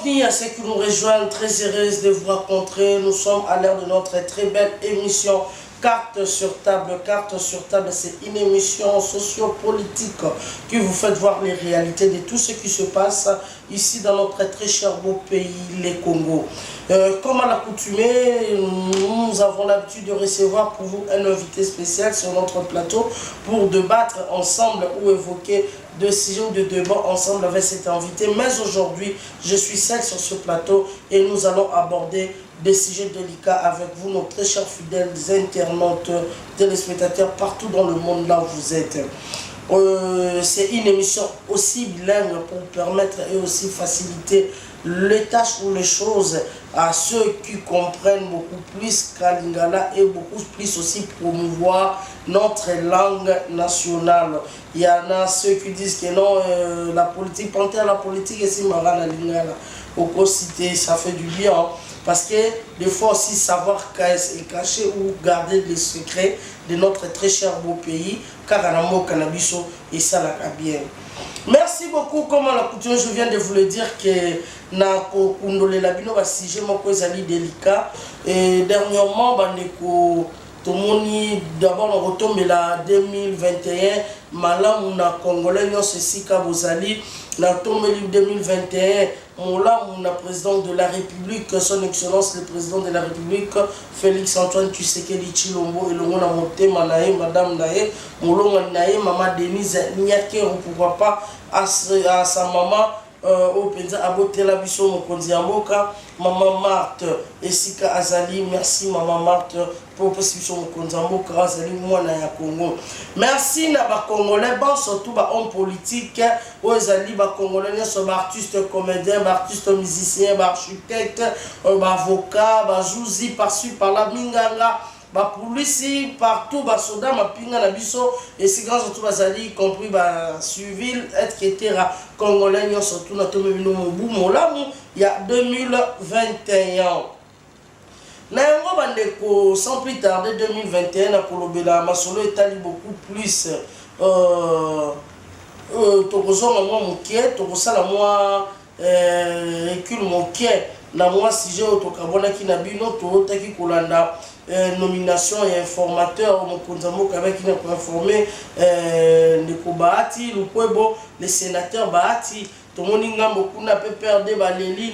Bienvenue à ceux qui nous rejoignent, très heureuse de vous rencontrer. Nous sommes à l'heure de notre très belle émission Carte sur table. Carte sur table, c'est une émission sociopolitique qui vous fait voir les réalités de tout ce qui se passe ici dans notre très cher beau pays, le Congo. Comme à l'accoutumée, nous avons l'habitude de recevoir pour vous un invité spécial sur notre plateau pour débattre ensemble ou évoquer de sujets ou de débats ensemble avec cet invité. Mais aujourd'hui, je suis seul sur ce plateau et nous allons aborder des sujets délicats avec vous, nos très chers fidèles internautes, téléspectateurs partout dans le monde là où vous êtes. C'est une émission aussi bilingue pour permettre et aussi faciliter les tâches ou les choses à ceux qui comprennent beaucoup plus qu'à Lingala et beaucoup plus aussi promouvoir notre langue nationale. Il y en a ceux qui disent que non, la politique, penser à la politique et si marana Lingala. Au cité, ça fait du bien. Hein, parce que des fois aussi savoir cacher ou garder les secrets de notre très cher beau pays, car à la cannabis et ça la bien. Merci beaucoup, comme à l'accoutumée, je viens de vous le dire que na kundole la bino ba sujet moko ezali délicat et dernièrement bandeko tomoni d'abord on retombe la 2021 malamu na congolais nyonso esika bozali na tombeli 2021 molamu na président de la République, son excellence le président de la République Félix Antoine Tshisekedi Tshilombo elongo na motema na ye madame na ye molonga na ye mama Denise Nyakero, pourquoi pas à sa maman au penza abotela biso mokonzi ya mboka maman Marthe esika azali. Merci maman Marthe pour possibilité mokonzi ya mboka azali mwana ya Congo. Merci na ba congolais bon surtout ba homme politique o ezali ba congolais nyonso ba artiste comédien ba artiste musicien ba architecte ba avocat ba juzi par-ci par-là minganga ba polisi partout ba soda mapinga na biso et si grand surtout bazali y compris ba civil etc congolais nyonso surtout na tombe bino mobu molamu ya 2021 na yango bandeko sans plus tarder 2021 na kolobela masolo etali beaucoup plus tokozonga mwa mokie tokosala mwa recul mokie na mwa sujet oyo tokabonaki na bino tootaki kolanda nomination et informateur mokonzi ya mboka avec qui a informé ndeko Bahati Lukwebo le sénateur Bahati tomoni ngambo kuna pe perde baleli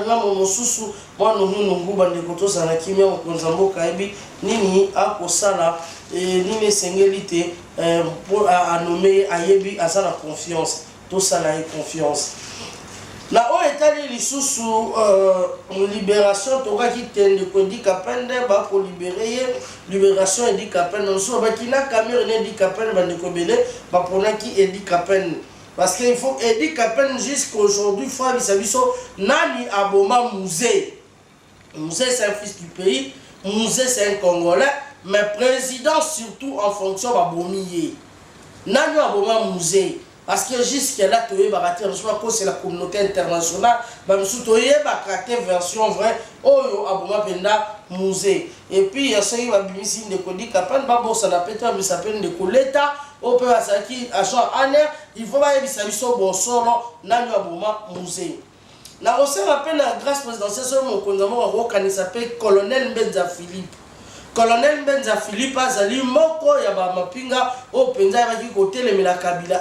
ngambo mosusu mwana nungu bandeko tozala kimia mokonzi ya mboka yebi nini akosala nini esengeli te pour nommer ayebi azala confiance tosala ye confiance na o etali lisusu libération tokaki tende ko dikapende ba ko libérer libération et dikapende so ba kina Cameroun et dikapende ba ndekobele ba ponaki et dikapende parce que il faut et dikapende jusqu'aujourd'hui faut biso nani aboma musée c'est un fils du pays, musée c'est un Congolais mais président surtout en fonction ba bomiye nani aboma musée. Parce que jusqu'à-là, c'est la communauté internationale, mais version vraie, musée. Et puis, il y a ceux qui ont dit il faut musée. Na aussi rappelle la grâce présidentielle sur mon qui s'appelle colonel Mbenza Philippe. Colonel Mbenza Philippe azali moko ya ba mapinga o penza ya ki côté le la Kabila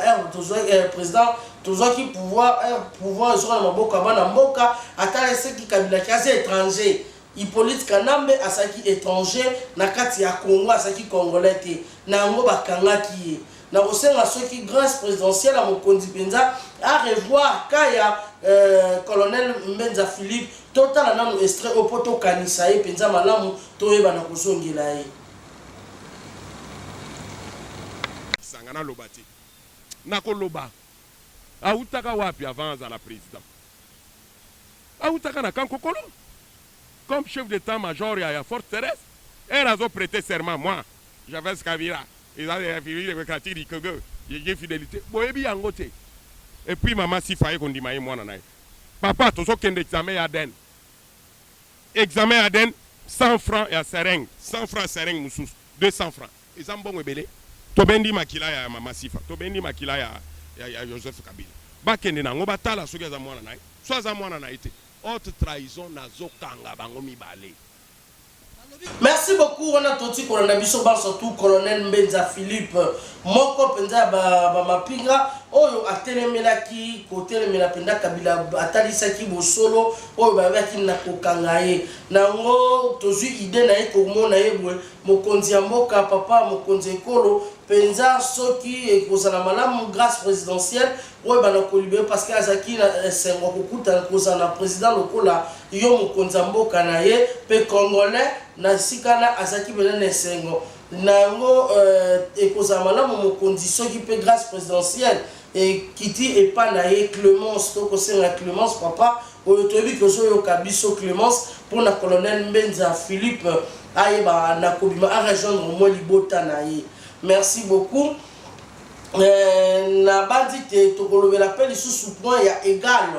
président toujours qui pouvoir sur la mboka bana mboka atale ce qui Kabila qui étranger Hippolyte Kanambe asaki étranger na kati ya Congo asaki congolais te na ngo bakangaki na osenga ceux qui grâce présidentielle à mokonzi penza à revoir kaya colonel Mbenza Philippe total nanu extrait au poto kanisa ye penza malamu toyeba na kozongela ye sangana lobati nakoloba autaka wapi avant à la président autaka na kankokolo comme chef d'état-major ya force terrestre et razo prêté serment moi j'avais Kabila ils ont république démocratique du Congo j'ai fidélité boyebi yango te et puis maman Sifa qu'on dit maï moi na papa tozo kende examen Aden 100 francs et à seringue 100 francs seringue moussous 200 francs ils ont bon ebele to bendi makila ya maman Sifa to bendi makila ya Joseph Kabila ba kende na ngo batala soki za mwana naye so za mwana na ite haute trahison nazokanga bango mibale. Merci beaucoup, on a toti colonel biso ba surtout colonel Mbenza Philippe moko penza ba mapinga oyo atelemelaki kotelemela penda kabila atalisaki bosolo oyo babaki na kokanga ye nango tozwi idée na ye komona ye bwe mokonzi ya mboka papa mokonzi ekolo penza soki ekozala malamu grâce présidentielle oyo bana kolibere parce que azaki na sengo kokuta kozala président lokola yo mokonzi ya mboka na ye pe congolais na sikana azaki belene sengo nango ekozala malamu mokonzi soki pe grâce présidentielle et kiti epa na ye Clémence to kosenga Clémence papa oyo toyebi kozo yo kabiso Clémence pour na colonel Mbenza Philippe ayeba na kobima a rejoindre moi libota na ye. Merci beaucoup. Na bandi te tokolobela pe lisusu point ya égal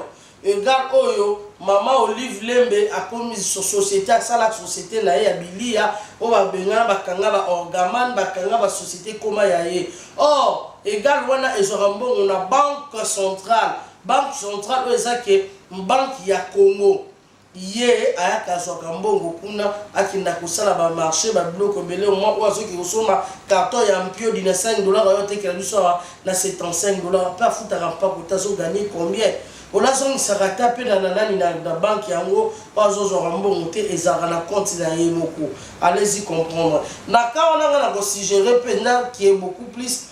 oyo mama Olive Lembe a commis société à la société na ye ya bilia o ba benga bakanga ba orgaman bakanga ba société koma ya ye. Or égal wana ezorambongo na banque centrale ezake banque ya Congo ye ayaka zoka mbongo kuna akinda kusala ba marché ba bloc belé au moins ozo ki kosoma carton ya mpio dina $5 yote kila biso na $75 pas futa pas kotazo gagner combien ona zongi sarata pe na nani na banque yango ozo zo mbongo te ezara na compte na ye moko. Allez-y comprendre na ka ona na ko suggérer pe na qui est beaucoup plus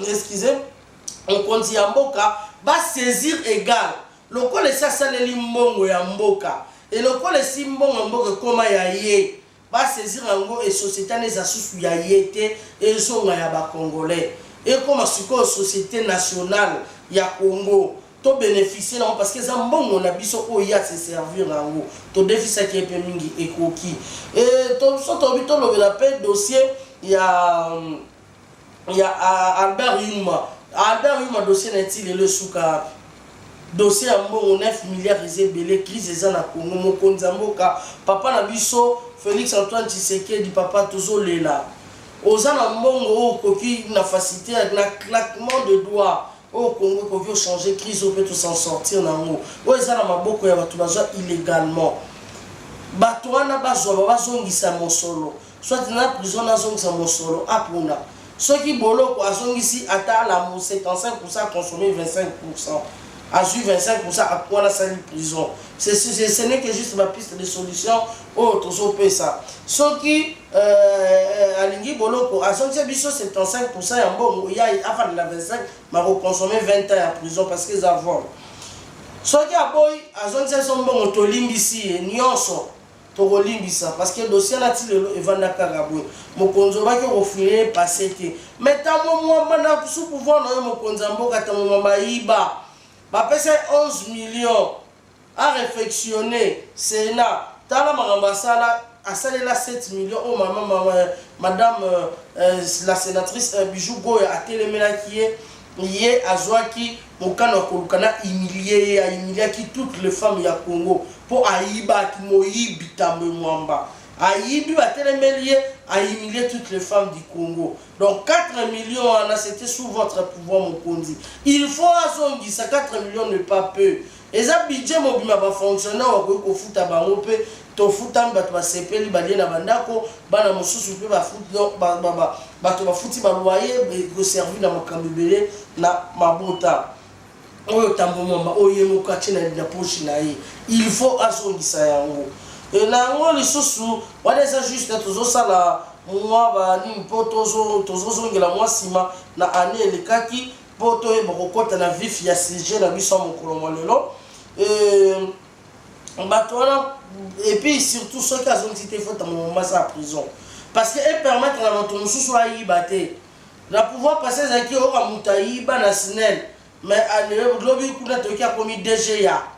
excusez on compte ya mboka ba saisir égal loko le sasaleli mbongo ya mboka et loko le si mbongo mboka koma ya ye ba saisir yango et société neza susu ya yete et zonga ya ba congolais et comme siko société nationale ya Congo to bénéficier là parce que ça mbongo na biso o ya se servir yango to déficit qui est mingi ekoki et to so to bito lo la paix dossier ya Albert Yuma dossier n'est-il le souka dossier à mbongo 9 milliards ezebele crise eza na Congo mokonzi mboka papa na biso Félix Antoine Tshisekedi papa tozolela oza na mbongo okoki na facilité na claquement de doigts au Congo ko veut changer crise on peut tout s'en sortir nango o eza na maboko ya batu bazwa illégalement batu wana bazwa bazongisa mosolo soit na prison na zongisa mosolo apuna soki boloko azongisi ata la 75% consommer 25% a 25% à quoi la salle prison. Ce n'est que juste ma piste de solution autre ça. Ce qui alingi boloko a 75% en bon il y a avant de la 25 m'a consommé 20 ans en prison parce que ça vole. Ce qui a boy a 25 bon to limbisi nyonso to limbisa parce que le dossier là il evanda karabwe mokonzo ba ke refuser passer mais tant moi mana sous pouvoir na mokonzo mboka tant mama iba ba pesa 11 millions à réflexionner Sénat tala marambasala a salé la 7 millions oh madame la sénatrice Bijou Goya a téléméla qui est lié à Zouaki mokano kolukana humilier qui toutes les femmes ya Congo pour aiba qui moyibi tambe mwamba aibi a télémélier a humilier toutes les femmes du Congo. Donc 4 millions c'était sous votre pouvoir mon kondi. Il faut azongi ça 4 millions ne pas peu. Et ça budget mobima ba fonctionnaire ko futa bango pe to futa bato ba sepeli ba na bandako bana mosusu pe ba futa bato ba futi ba loyer ko servir na makambebele na mabota. Oyo tambo mama oyemo katina na poche na ye. Il faut azongi ça yango. Et là on les sous on est juste tozo sala moi ba ni tozo ngela moi sima na année le kaki poto e bokota na vif ya sujet na biso mokolo lelo et puis surtout ceux qui ont été faits dans mon masse à prison parce que et permettre à notre sous aïbaté la pouvoir passer zaki o amutaïba na snel mais à globi kuna to qui a commis DGA.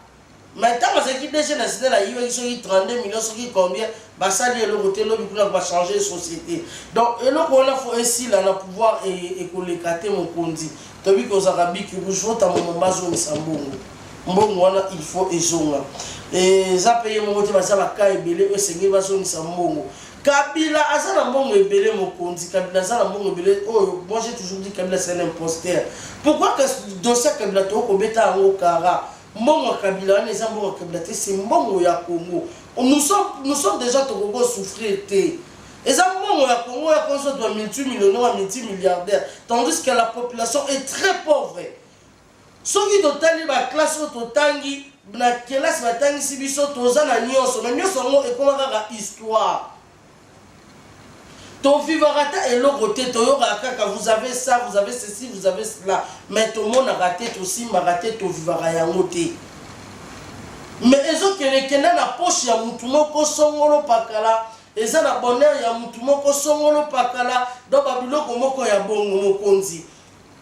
Maintenant, c'est qui déjà national à 32 millions, ce qui combien va salir le côté va changer la société. Donc, et là, on a fait ici là, le pouvoir et qu'on les caté mon condi. Tu as vu qu'aux Arabes qui vous jouent à mon bazo, il faut ezonga. Et ça paye mon côté, ça va cailler belé, et c'est bazo, Kabila, Azana Mbongo et belé mon condi, Kabila, Azana Mbongo et belé. Oh, moi j'ai toujours dit Kabila c'est un imposteur. Pourquoi que ce dossier Kabila Toko Beta en Okara? Mbongo Kabila, les Mbongo Kabila, c'est Mbongo ya Congo. Nous sommes déjà Togo souffrir. Et ça, Mbongo ya Congo, ya Congo doit multimillionnaire, multimilliardaire. Tandis que la population est très pauvre. Ceux qui ont la classe, la classe, si biso toza na nyonso, na nyonso ngo ekomaka histoire. Ton vivarata et l'autre côté, vous avez ça, vous avez ceci, vous avez cela. Mais tout le monde a raté aussi, m'a raté ton vivarayangoté. Mais ils ont que la poche ya mutumoko songolo pakala, ils ont la bonheur ya mutumoko songolo pakala, donc babiloko moko ya bongo mokonzi.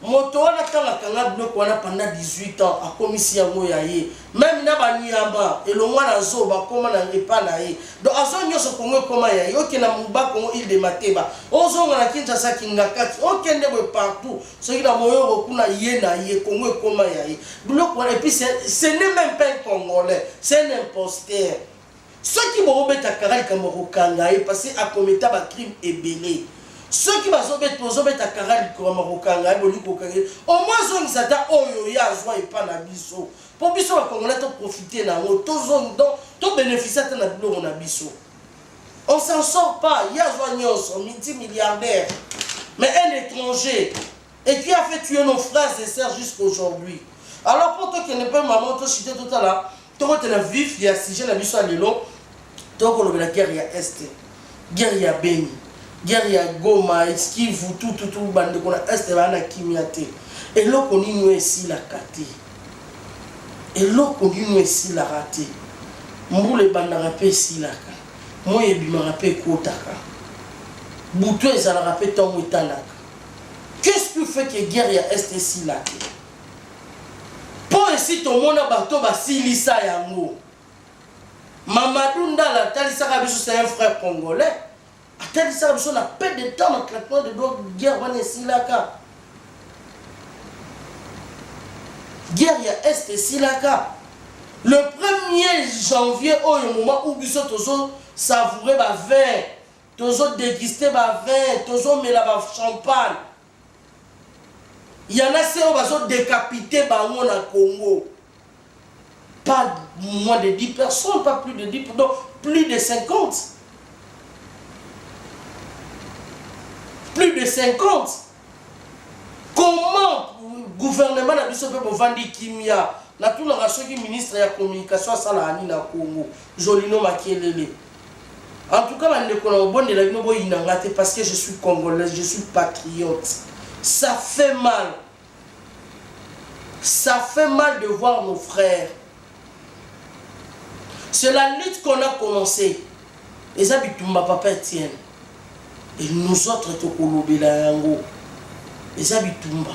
Moto wana kanga kanga biloko wana pendant 18 ans a commissi yango ya ye. Même na banyamba elongwa na zo ba koma na repa na ye. Donc azo nyoso kongo koma ya ye. Oke na muba kongo il de Mateba. Ozo ngana Kinshasa kingakati. Oke ndebe partout. Soki na moyo kuna ye na ye kongo koma ya ye. Biloko wana et puis ce n'est même pas un Congolais, c'est un imposteur. Ceux qui vont mettre à Karali Kamoro Kangaye parce qu'il a commis un crime ébélé. Ceux qui vont mettre à Karali Kamoro Kangaye, au moins ils sont oyo ya zwa et pas na biso. Pour biso va Congolais profiter na mo to zone donc to bénéficier de na bilo na biso. On s'en sort pas, il y a zwa nyonso multimilliardaire. Mais un étranger et qui a fait tuer nos frères et sœurs jusqu'aujourd'hui. Alors pour toi qui n'est pas maman to cité tout à l'heure, to te na vif ya sujet na biso lelo. Donc on la guerre ya est, guerre ya Beni, guerre ya Goma, Kivu, tout bande qu'on a est bana kimiate. Et là qu'on y nous ici la kate. Et là qu'on y nous ici la raté. Mboule banda rapé si la ka. Moi et bima rapé kotaka. Boutou et ça la rapé ton tanaka. Qu'est-ce qui fait que guerre ya est ici la ka? Pour ici ton monde a bateau ba silisa yango. Mamadou Ndala, c'est un frère congolais. Talisa Biso n'a pas de temps dans le traitement de notre guerre. Guerre ya Est et Silaka. Le 1er janvier, au moment où Biso Tozo savourait ba vin, Tozo dégustait ba vin, Tozo met la champagne. Il y en a qui ont décapité Bango na Congo. Pas moins de 10 personnes, pas plus de 10, donc plus de 50. Plus de 50. Comment le gouvernement n'a pas pu vendre Kimia? Na tout le reste qui ministre de la communication à Salani na Congo, Jolino Makielele. En tout cas, je ne connais pas parce que je suis congolaise, je suis patriote. Ça fait mal. Ça fait mal de voir nos frères. C'est la lutte qu'on a commencé. Et ça, Bitumba Papa Etienne. Et nous autres, Tokolobe la Yango. Et ça, Bitumba.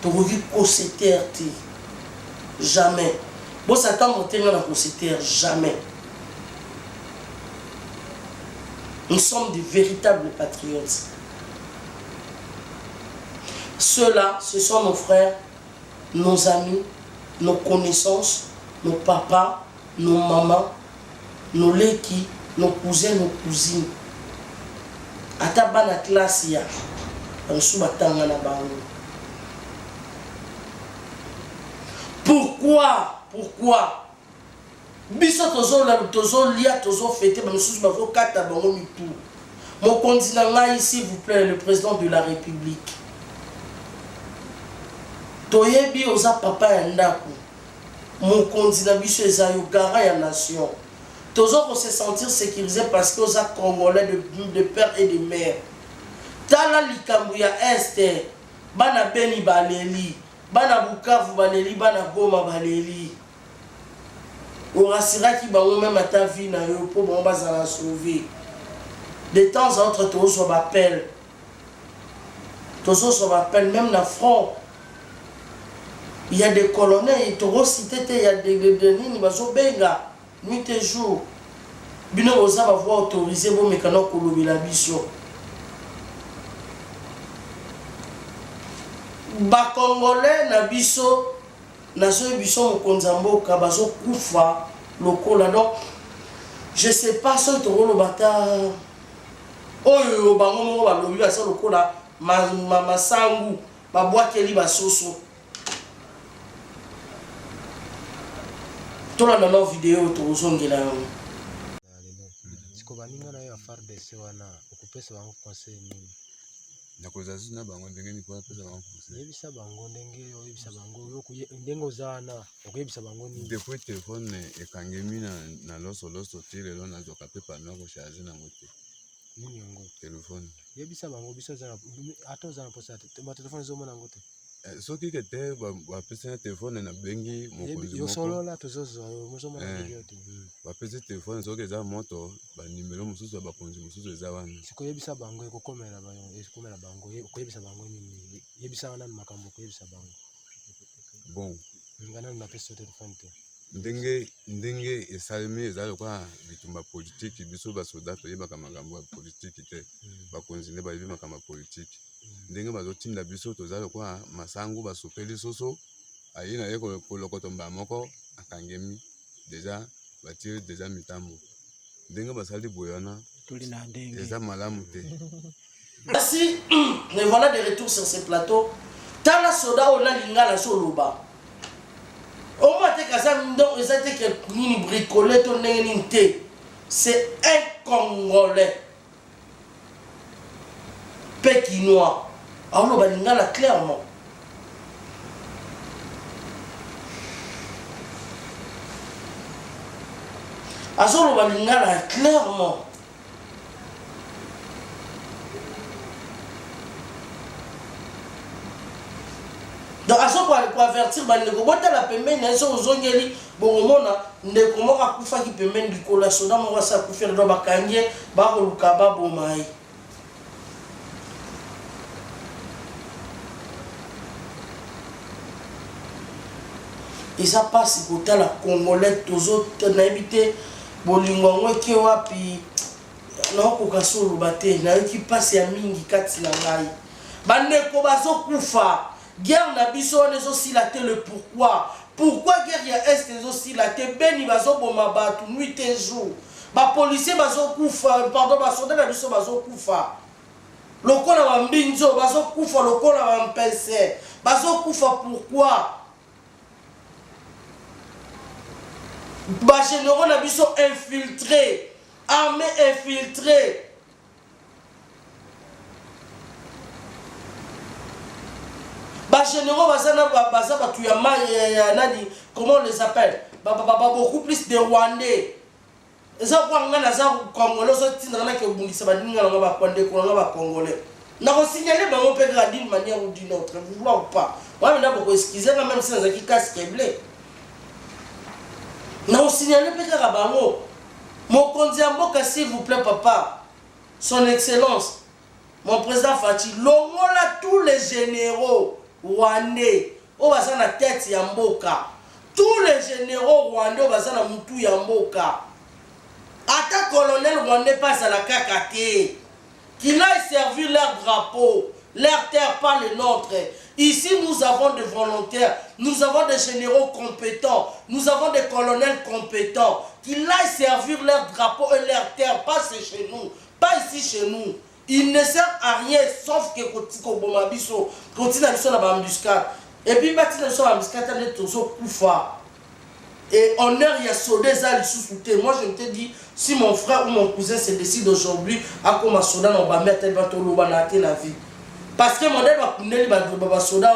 Tokovi Koseter. Jamais. Bon, ça t'a monté dans la Koseter. Jamais. Nous sommes des véritables patriotes. Ceux-là, ce sont nos frères, nos amis, nos connaissances, nos papas, nos mamans, nos leki, nos cousins, nos cousines. Ataba na classe ya, batanga na bango. Pourquoi? Biso tozo lia tozo fêter, mais nous bavo kata bango mitou. Mon continent s'il vous plaît, le président de la République. Toyebi oza papa ya ndako. Mon continent biso ezayo gara ya nation. Toujours se sentir sécurisé parce que oza congolais de père et de mère. Tala likambu ya Est, bana Beni baleli, bana Bukavu baleli, bana Goma baleli. Orasira ki bango même à ta vie na yo pour bon bazala sauver. De temps en temps toujours m'appelle. Toujours m'appelle même na front. Il y a des colonels, il y a des nini, benga, nuit et jour. Bino osa va voir autoriser vos mécanos kolobi la biso. Ba Congolais na biso, na so biso mokonzambo kabazo kufa lokola donc je sais pas ce toro bata. Oyo bango mo ba lobi ba so lokola masangu ba boakeli ba soso. Tout la dans vidéo, tout le monde est là. Siko baninga na yo FARDC wana okupesa bango conseil nini? Nakozazi na bango ndenge ni kwa pesa bango conseil. Yebisa bango ndenge oyebisa bango ndenge ozana okuyebisa bango nini? Depuis téléphone ekangemi na loso tire lo nazoka pe pano ko charger na moto. Nini yango? Téléphone. Yebisa bango biso zana ata ozana posa ma téléphone zo mona ngote. Soki ke te ba pesa na téléphone na bengi mokonzi yo solo la tozozo mozo mona video te. Ba pesa téléphone soki eza moto ba numéro mususu ba konzi mususu eza wana. Siko yebisa bango ekokomela bango yebisa bango nini? Yebisa wana makambo ko yebisa bango. Bon. Ngana na pesa téléphone te. Ndenge esalemi ezali kwa bitumba politique biso ba soldat toyebaka makambo ya politique te bakonzi nde bayebi makambo ya politique ndenge bazotinda biso tozali kwa masangu basopeli soso ayi na ye kolokota mba moko akangemi deja batire deja mitambo ndenge basali boye wana eza malamu te. Merci. Et voilà de retour sur ce plateau. Tant la soda on a lingala soloba. Au moins, c'est un Congolais pékinois. Alors, on va clairement. Alors, on va clairement. Donc, à ce point, pour avertir, il faut la paiement, il faut que bon, ne comment à couper qui paiement du collation, dans mon ça couper dans ma canne, bah au kaba bomai. Et ça passe côté la Congolais, tous autres n'habité, bolingo qui wapi, non kokaso lobate, na qui passe à mingi kati la ngai. Bande ko bazo kufa. Guerre na biso on aussi la le pourquoi. Pourquoi guerre ya est les aussi la beni bazo boma batu nuit et jour. Ba policier bazo kufa, pardon ba soldat na biso bazo kufa. Lokola ba mbinzo bazo kufa lokola ba mpese. Bazo kufa pourquoi? Ba généraux na biso infiltré, armée infiltrée. Bah généraux comment on les appelle beaucoup plus de Rwandais. Ça quoi on a ça Congolais ça tindra que bundisa ba ninga nga ba Rwandais ko nga ba Congolais. Na ko signaler ba on peut d'une manière ou d'une autre, vouloir ou pas. Ouais mais d'abord excuser quand même sans qui casse câblé. Na ko signaler peut ka bango. Mon kondiamboka s'il vous plaît papa. Son excellence mon président Fati longola tous les généraux rwandais au baza na tête ya mboka, tous les généraux rwandais au baza na mutu ya mboka, ata colonel rwandais passe à la kakate qu'il aille servir leur drapeau, leur terre pas le nôtre. Ici nous avons des volontaires, nous avons des généraux compétents, nous avons des colonels compétents, qu'ils aillent servir leur drapeau et leur terre, pas chez nous, pas ici chez nous. Il ne sert à rien sauf que Kotiko Bomabiso, continue à la bambuscade. Et puis, Bati na la bambuscade, il est toujours Koufa. Et honneur, il y a soldé ça, sous-souté. Moi, je me te dis, si mon frère ou mon cousin se décide aujourd'hui à comment soda, on va mettre la vie. Parce que mon dé va couler les soda,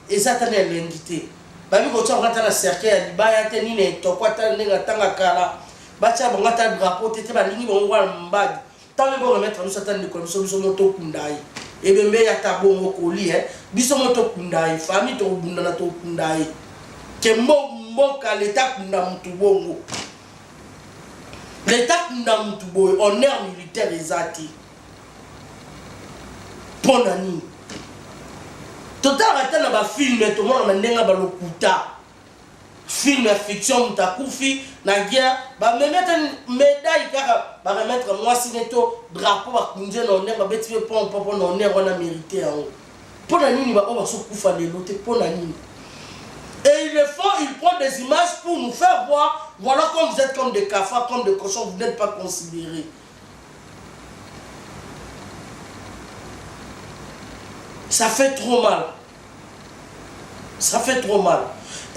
et ça, t'as l'invité. Babi, quand tu rentres dans le cercle, il va y avoir une tokwa, t'as un kala, Batia, bon, t'as un drapeau, t'es pas ligne, on voit un bag. Tant que vous remettez nous certains de commission nous moto kundai et bien ya tabongo koli biso moto kundai famille to bunda na to kundai kembo mboka l'état kunda mutu bongo l'état kunda mutu boy honneur militaire ezati ponani total atana ba film to mona ndenga ba lokuta film ya fiction mutakufi na guerre ba me mettre médaille kaka ba remettre moi sineto drapeau ba kunje na honneur ba beti pon na honneur on a mérité yango pona nini ba ba so kufa lelo te pona nini. Et il le font, il prend des images pour nous faire voir voilà comme vous êtes comme des cafards, comme des cochons, vous n'êtes pas considérés. Ça fait trop mal. Ça fait trop mal.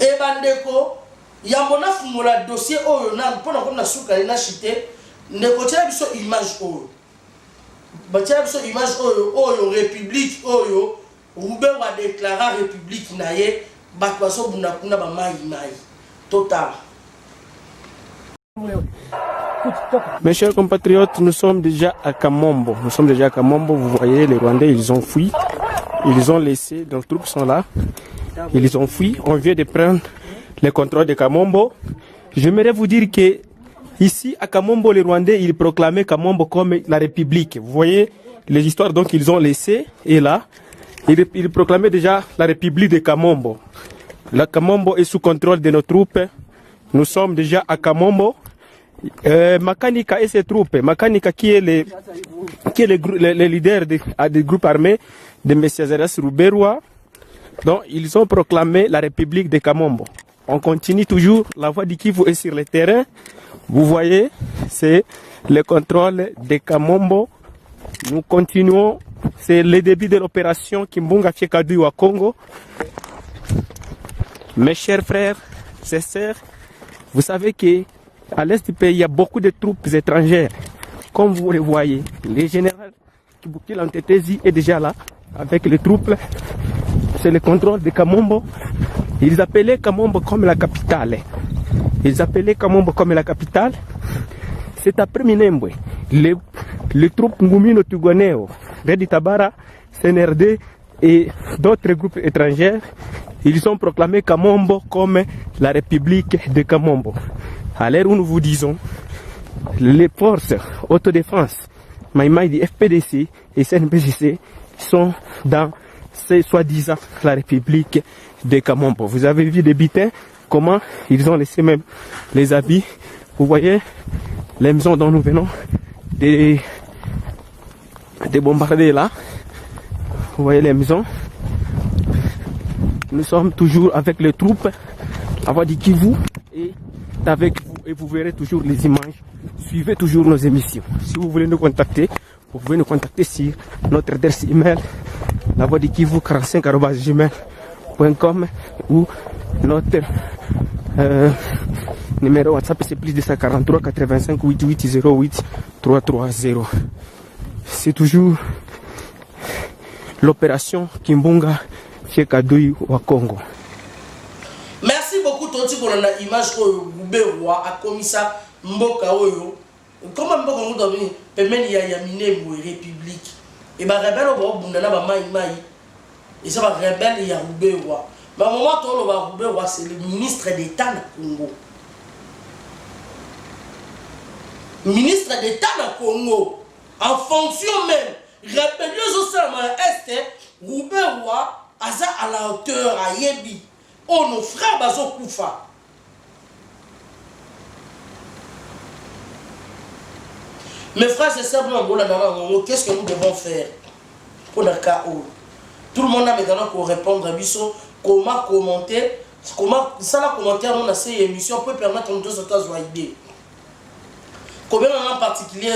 Et Bandeko, Yambona fumola dossier oyo na mpona comme na suka na chité ne kotia biso image oyo. Batia biso image oyo république oyo Roubaix a déclaré république na ye bato baso bunda kuna ba mai total. Mes chers compatriotes, nous sommes déjà à Kamombo. Vous voyez, les Rwandais, ils ont fui. Ils ont laissé, nos troupes sont là. Ils ont fui. On vient de prendre le contrôle de Kamombo. J'aimerais vous dire que ici, à Kamombo, les Rwandais, ils proclamaient Kamombo comme la République. Vous voyez les histoires donc qu'ils ont laissées. Et là, ils proclamaient déjà la République de Kamombo. La Kamombo est sous contrôle de nos troupes. Nous sommes déjà à Kamombo. Makanika et ses troupes. Makanika qui est le leader des groupes armés de Messias Roubaix. Donc ils ont proclamé la République de Kamombo. On continue toujours, la voie du Kivu est sur le terrain. Vous voyez, c'est le contrôle de Kamombo. Nous continuons, c'est le début de l'opération Kimbunga Tchekadou au Congo. Mes chers frères et sœurs, vous savez que à l'est du pays, il y a beaucoup de troupes étrangères. Comme vous le voyez, le général Kibukila Ntetezi est déjà là avec les troupes. C'est le contrôle de Kamombo. Ils appelaient Kamombo comme la capitale. C'est après Minembwe. Les troupes Ngumino Tugoneo, Redi Tabara, CNRD et d'autres groupes étrangers, ils ont proclamé Kamombo comme la République de Kamombo. À l'heure où nous vous disons, les forces autodéfense, Maïmaï du FPDC et CNPJC sont dans ces soi-disant la République de Kamombo. Vous avez vu des bitins, comment ils ont laissé même les habits. Vous voyez les maisons dont nous venons de bombarder là. Vous voyez les maisons. Nous sommes toujours avec les troupes à voix du Kivu et avec vous, et vous verrez toujours les images. Suivez toujours nos émissions. Si vous voulez nous contacter, vous pouvez nous contacter sur notre adresse email la voix du Kivu 45@gmail.com ou notre numéro WhatsApp, c'est plus de 143 85 88 08 330. C'est toujours l'opération Kimbunga Tchekadou au Congo. Merci beaucoup Toti pour la image que Roubaix roi a commis ça mboka oyo. Comment mboka muda vini pemeni ya Minembwe république. Et ba rebelle au bundana ba mai. Et ça va rebelle ya Roubaix roi. Mais au moment où on va Roubaix roi, c'est le ministre d'État na Congo. Ministre d'État na Congo. En fonction même, rebelleuse au sein de l'Est, Roubaix roi aza à la hauteur à Yebi. Oh, nos frères bazo koufa. Mes frères et sœurs, qu'est-ce que nous devons faire pour le cas où tout le monde a maintenant pour répondre à Bisso, comment commenter, comment ça la commentaire on a ces émissions peut permettre aux deux autres idées. Combien en particulier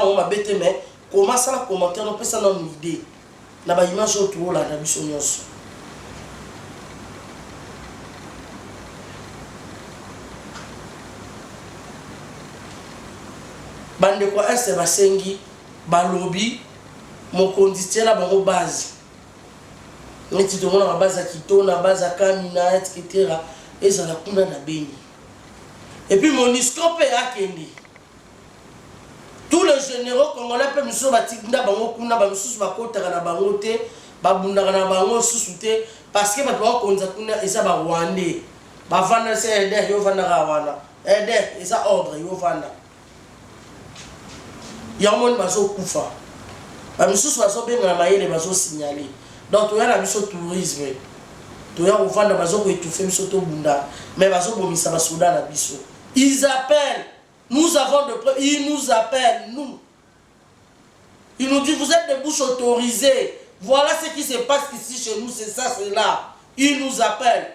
on m'a bêté mais comment ça la commentaire on peut ça dans une idée. La ba image autour là dans Bisso nyos. Bande kwa est basengi balobi mon condition la bango base. Neti to mona base à Kito na base à Kamina etc. Et ça la kuna na Beni. Et puis mon iscope a kendi. Tous les généraux congolais peuvent nous batikunda bango kuna ba mususu bakotaka na bango te ba bundaka na bango susu te parce que ba to konza kuna eza ba Rwandais. Ba vanda se aider yo vanda wana. Aider eza ordre yo vanda. Il y a un monde qui koufa. Ba misusu baso benga mayele baso signaler. Donc tu as la mission tourisme. Tu as vendre baso ko étouffer miso to bunda, mais baso bomisa ba souda na biso. Ils appellent. Nous avons de preuves, ils nous appellent nous. Ils nous disent vous êtes des bouches autorisées. Voilà ce qui se passe ici chez nous, c'est ça, c'est là. Ils nous appellent.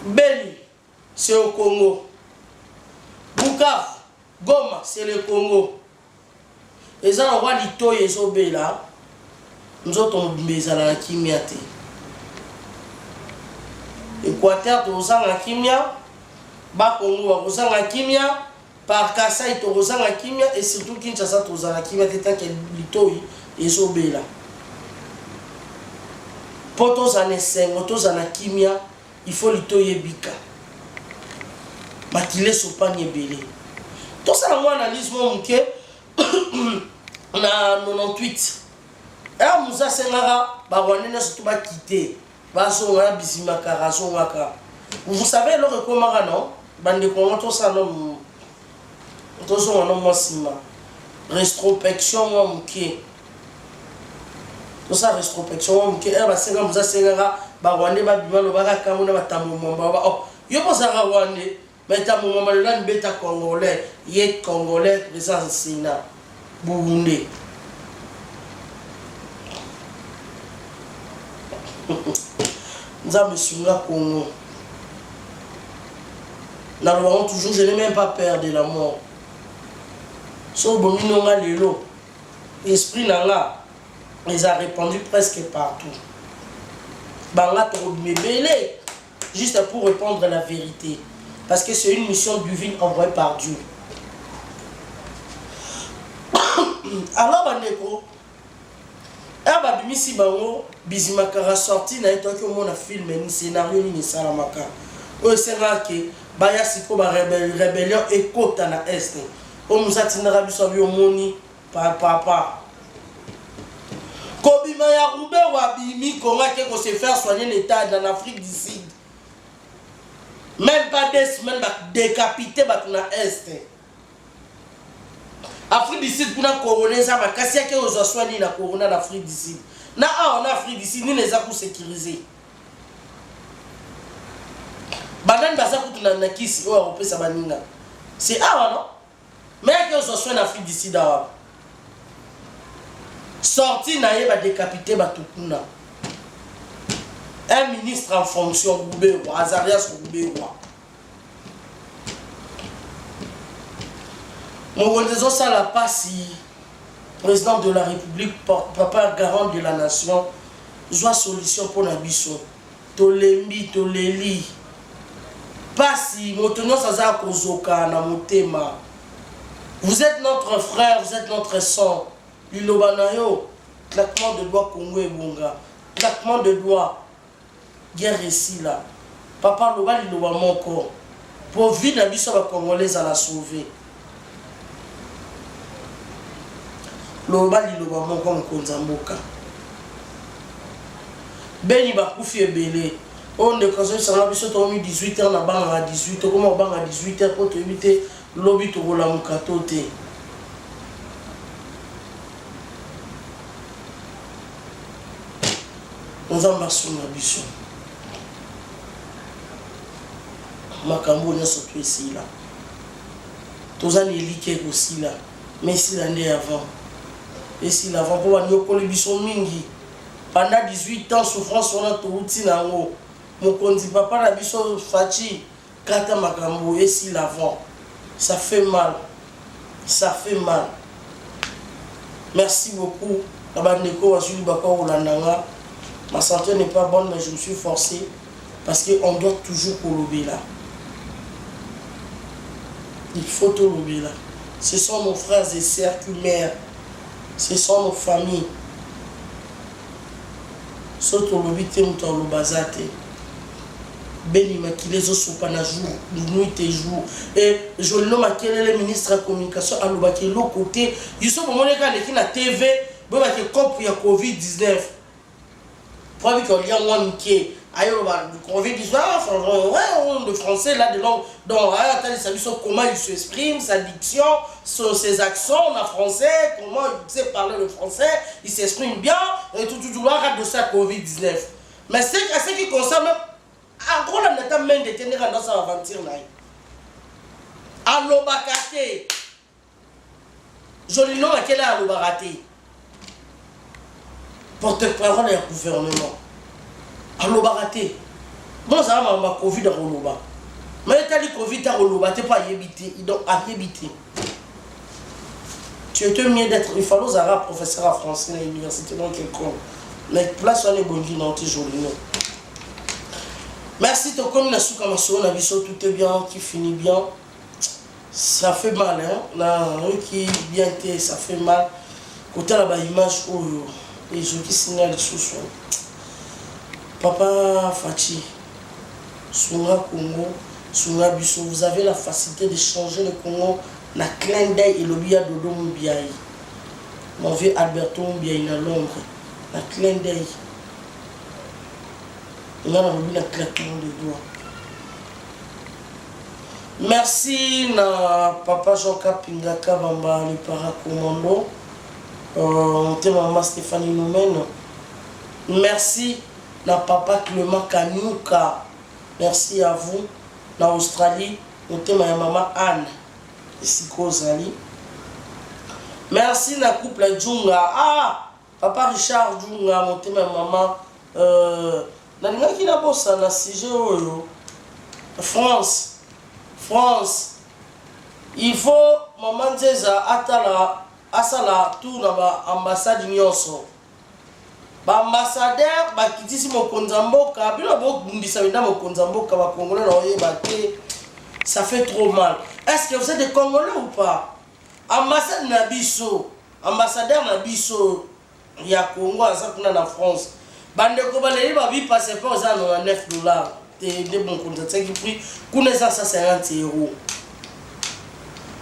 Beni, c'est au Congo. Bukavu, Goma, c'est le Congo. eza na wa litoyi ezobela nzoto mobimba ezala na kimia te. Équateur tozanga kimia, Bakongo bakozanga kimia, par Kasai tozanga kimia, et surtout Kinshasa tozanga kimia te tant que litoyi ezobela. Po tozana esengo tozana kimia, il faut litoyi ebika. Makile sopanye ebele. Tosala mwa analyse mo muke na 98. Era musa sengara barwanene surtout bakite. Basonga bisimaka rasongaka. Vous savez le rekomaka non? Bande kongo tosala no tozonga no mwasima. Retrospection mo muke. Tosa retrospection mo muke era basenga musa sengara barwanene babima lo bakaka mona batambo momba ba oh yo posaka wande beta momba le lan beta congolais yé congolais présence sina Burundi. Nous avons Sunga Congo. Nous avons toujours, je n'ai même pas peur de la mort. Sauf que nous avons l'esprit là, ils ont répandu presque partout. Banga belé, juste pour répondre à la vérité. Parce que c'est une mission divine envoyée par Dieu. Alors, Bandeko, babimisi bango bizimakara sorti na etoki omona film ni scénario ni salamaka oyo sengaki baya siko ba rébellion ekota na est o musatinaka biso bi omoni papa kobima ya rube wa bimi kongaki ko se faire soigner l'état en Afrique du Sud, même pas 2 semaines ba décapité ba na est Afrique du Sud kuna corona ça va kasi yake ozo soigner na corona en Afrique du Sud. Na en Afrique du Sud ni les a pour sécuriser. Banan basa kutuna na kisi o opesa baninga. C'est non? Mais yake ozo soigner en Afrique du Sud awa. Sorti na ye ba décapité ba tukuna. Un ministre en fonction Goubé Azarias Goubé. Mon ça la passe président de la République, papa garant de la nation, joie solution pour la biso. Tolembi, toleli. Passi, motonyo saza kozoka na motema. Vous êtes notre frère, vous êtes notre sang. Ilobanayo, claquement de doigts Congo et Bonga. Claquement de doigts, guerre ici là. Papa Loba, Iloba mon corps. Pour vivre la biso, la Congolaise à la sauver. Loba liloba moko mkonza mboka beni bakufi ebele on de conseil sanga biso to 18h na banga à 18h comment banga à 18h pour te éviter lobi to rola mukato te on a marché na biso makambo nya surtout ici là tozali elike aussi là mais si l'année avant. Et si l'avant pour aller au mingi pendant 18 ans souffrance on a tout nango mon kondi papa la biso fachi kata makambo et si l'avant ça fait mal, merci beaucoup la bandeko wasuli bako olandanga ma santé n'est pas bonne mais je me suis forcé parce que on doit toujours kolober là, il faut tout lober là, ce sont nos frères et sœurs qui meurent. Ce sont nos familles. Soto lobite muto lobazate. Beni makile zo sopana jour, nuit et jour. Et je le nomme le ministre de la communication à l'obaki l'autre côté. Ils sont au moment où la TV, bon bah que comme il y a Covid-19. Pour qu'il y a un qui ailleurs Covid-19, le français là de langue. Donc comment il s'exprime, sa diction, ses accents en français, comment il sait parler le français, il s'exprime bien et tout de ça Covid-19. Mais c'est ce qui concerne en gros on a même détenir dans sa aventure là. Allo bakate. Joli nom à quel allo bakate. Porte-parole du gouvernement. Allo bakate. Bon ça va ma Covid à Roloba. Mais t'as dit Covid à Roloba, t'es pas yébité, donc à yébité. tu étais mieux d'être, il fallait aux arabes professeur à français à l'université, donc quelconque. Mais place on est bon dit non, toujours non. Merci, Tokom Nasuka Maso, on a vu ça, tout est bien, qui finit bien. Ça fait mal, hein. Là, qui bien été, ça fait mal. Côté là-bas, image, oh, et je qui signale les sous. Papa Fachi, Sunga Congo, Sunga Bisso, vous avez la facilité de changer le Congo. Na clin d'œil et le bia Dodo Mbiaï. Mon vieux Alberto Mbiaï na Londres. Na clin d'œil. Il a un claquement de doigts. Merci na papa Jean-Cap Pingaka Bamba, le paracommando. Maman Stéphanie Noumène. Merci na papa Clément Kanyuka. Merci à vous. Na Australie, ma maman Anne. Merci na couple Djunga. Ah, papa Richard Djunga, monté ma maman. N'a qui n'a pas ça, na sujet France. Il faut maman Zeza atala asala tout na ba ambassade nyonso. Ba ambassadeur ba kitisi mokonza mboka, bino bo bundisa bina mokonza mboka ba congolais na oyeba te. Ça fait trop mal. Est-ce que vous êtes des Congolais ou pas? Ambassade Nabiso, ambassadeur Nabiso, il y a Congo, il y a France. Bande de Kobalé, il va passer pas aux $9. Des bons contrats qui prix, connaissance 150 €.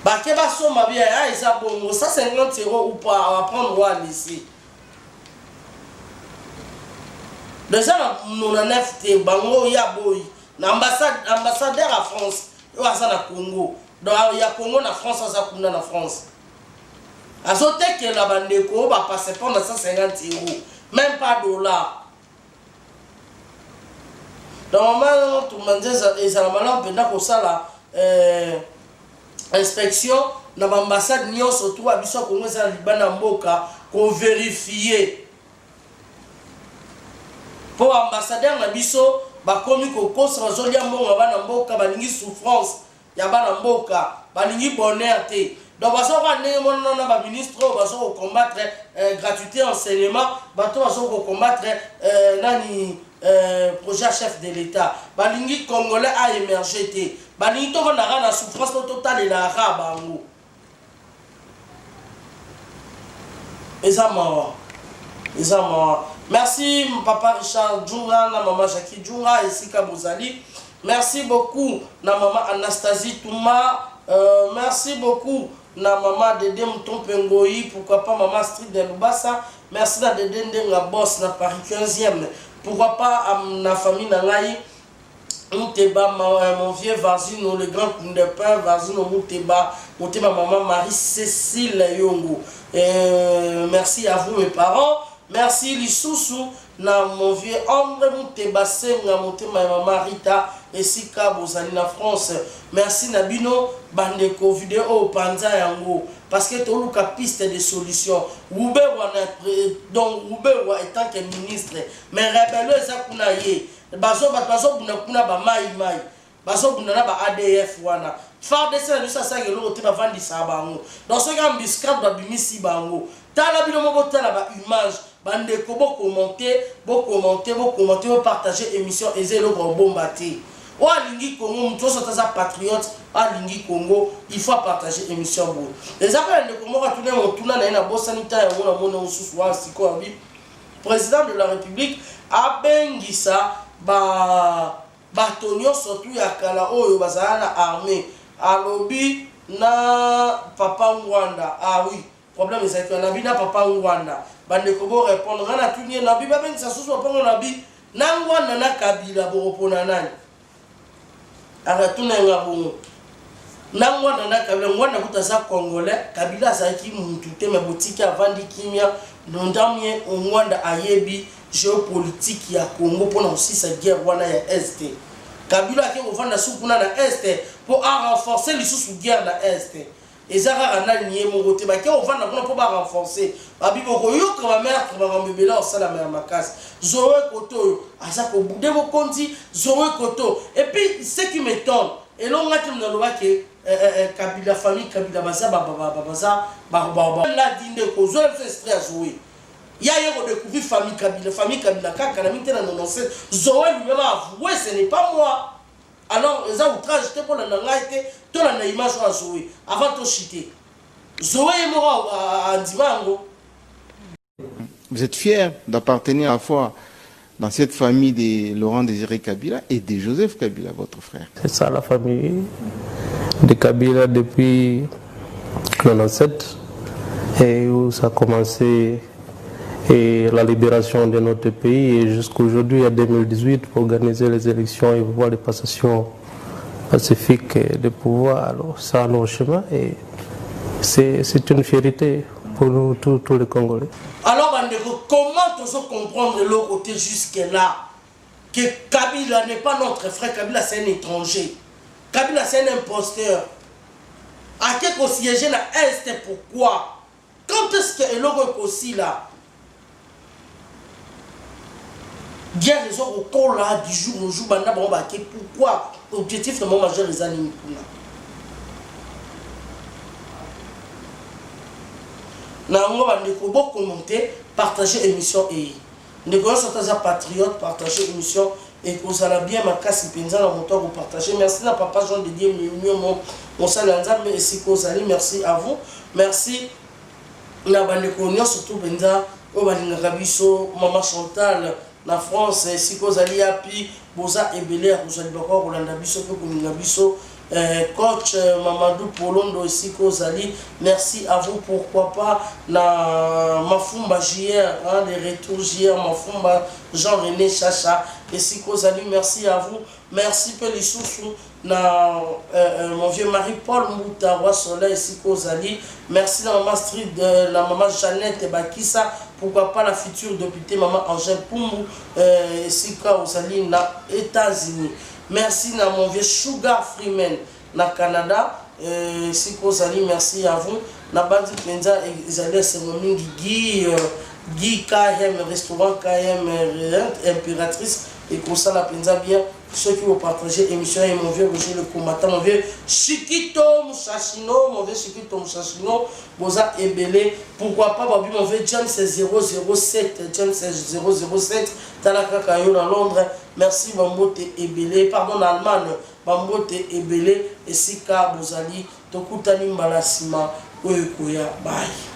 Bah, que va son ma bien, ah, ça bon, 150 € ou pas, on va prendre roi lycée. Déjà, nous avons 9 T, bango, ya boy, ambassadeur à France. Il y a Congo. Donc il y a Congo na France, il y a France. Azote que la bande de Congo va passer pour 150 €. Même pas $. Donc normalement, tout le monde dit ça normalement pendant que ça la inspection dans l'ambassade Nyon surtout à Bissau Congo ça Liban Mboka qu'on vérifier. Pour ambassadeur na Bissau ba komi ko kosa zolia mbonga bana mboka balingi souffrance ya bana mboka balingi bonheur te donc baso ka ndenge mona na ba ministre baso combattre gratuité enseignement bato baso combattre nani projet chef de l'état balingi congolais a émerger te balingi to na souffrance totale la rabango ezama. Merci papa Richard Djunga, na maman Jackie Djunga et Sika Bozali. Merci beaucoup na maman Anastasie Touma. Merci beaucoup na maman Dede Mtompengoyi. Pourquoi pas maman Street de Lubasa. Merci na Dede Ndenga Boss na Paris 15e. Pourquoi pas na famille Nangaï. Mouteba, mon vieux Varzino, le grand coup de pain, Varzino Mouteba, Mouteba, maman Marie-Cécile Yongo. Merci à vous mes parents. Merci Lissousou, na mon vieux André Mouteba Senga, Mouteba, maman Rita, et Sika Bozali na France. Merci Nabino, Bandeko, vidéo, Panza Yango. Parce que tu as une piste de solutions. Donc, Roubewa étant que ministre, mais rebelle, ça kuna ye. Bazo kuna ba mai. Bazo kuna ba ADF wana. Faire des scènes de ça, ça que l'autre va vendre ça bango. Dans ce cas, biscuit va bimisi bango. T'as la bino mo t'as la image. Bandeko bo commenter, bo partager émission et zéro bombaté. O alingi Congo, mto sotaza patriote, alingi Congo, il faut partager émission bo. Les appels de Congo retourner mon tourna na ina bo sanitaire on a mon osuswa siko abi. Président de la République a bengisa ba batonio surtout ya kala oyo bazala armée. Alobi na papa Ngwanda. Ah oui, problème c'est que na bina papa Ngwanda. Bande kobo répondre na tunye na bi ba bengisa susu papa na bi na Ngwanda na Kabila bo repona nani. Aratuna ngabongo nangwa na Kabila ngwana kutaza congolais Kabila za ki muntu te me boutique avandi kimia ndamye ngwanda ayebi géopolitique ya Congo pona osisa guerre wana ya est Kabila ke ovanda sukuna na est pour renforcer les sous guerre na est ezara na nié mongo te ba ke ovanda pona pour ba renforcer babi boko yoka ba mère ba mbebela osala ma makasi zoé koto azako bude bokonzi zoé koto et puis ce qui m'étonne et l'on a dit dans le que Kabila famille Kabila baza la dinde ko zo le stress oui ya yo découvrir famille Kabila kaka na mité na 97 Zoé lui-même a avoué ce n'est pas moi alors les outrages te pour la ngai te to na image wa Zoé avant to chiter Zoé est mort à Dimango. Vous êtes fiers d'appartenir à la fois dans cette famille de Laurent Désiré Kabila et de Joseph Kabila, votre frère. C'est ça la famille de Kabila depuis 1997 et où ça a commencé et la libération de notre pays et jusqu'à aujourd'hui, en 2018, pour organiser les élections et voir les passations pacifiques de pouvoir. Alors ça a nos chemins et c'est une fierté pour nous tous les Congolais. Alors, comment tu peux comprendre de l'autre côté jusque-là que Kabila n'est pas notre frère, Kabila c'est un étranger, Kabila c'est un imposteur. À quel qu'on siège là, est pourquoi? Quand est-ce que l'autre aussi là? Il y a raison au corps là, du jour au jour, pourquoi l'objectif de mon majeur les animaux? Nous allons commenter, partager l'émission et nous allons patriote, partager l'émission et que vous allez bien ma casse penza dans mon temps vous partager. Merci à papa Jean de Dieu, mon salanza, merci merci à vous, merci na bandeko surtout penza au Gabiso, maman Chantal na France, si vous allez api boza ebele vous allez bakwa Rolanda biso que vous Gabiso. Coach Mamadou Polondo ici Kozali, merci à vous, pourquoi pas la Mafumba JR, les retours JR, Mafumba Jean-René Chacha ici Kozali, merci à vous, merci Pelissoussou, mon vieux Marie-Paul Mouta, Roi Soleil ici Kozali, merci la maman Street, la maman Jeannette Bakissa, pourquoi pas la future députée maman Angèle Poumou ici Kozali, na États-Unis. Merci à mon vieux Sugar Freeman na Canada. Si vous allez, merci à vous. Na bandi penza ezali c'est mon Guy KM restaurant KM impératrice et comme ça la penza bien ceux qui vont partager l'émission et mon vieux Roger le combattant, mon vieux Chiquito Mouchachino, mon vieux Chiquito Mouchachino, Boza Ebele, pourquoi pas Babi mon vieux James 007, James 007, Talaka Kayo dans Londres, merci Bambote Ebele, pardon Allemagne, Bambote Ebele, et Sika Bozali, Tokutani Malasima, Oekoya, bye.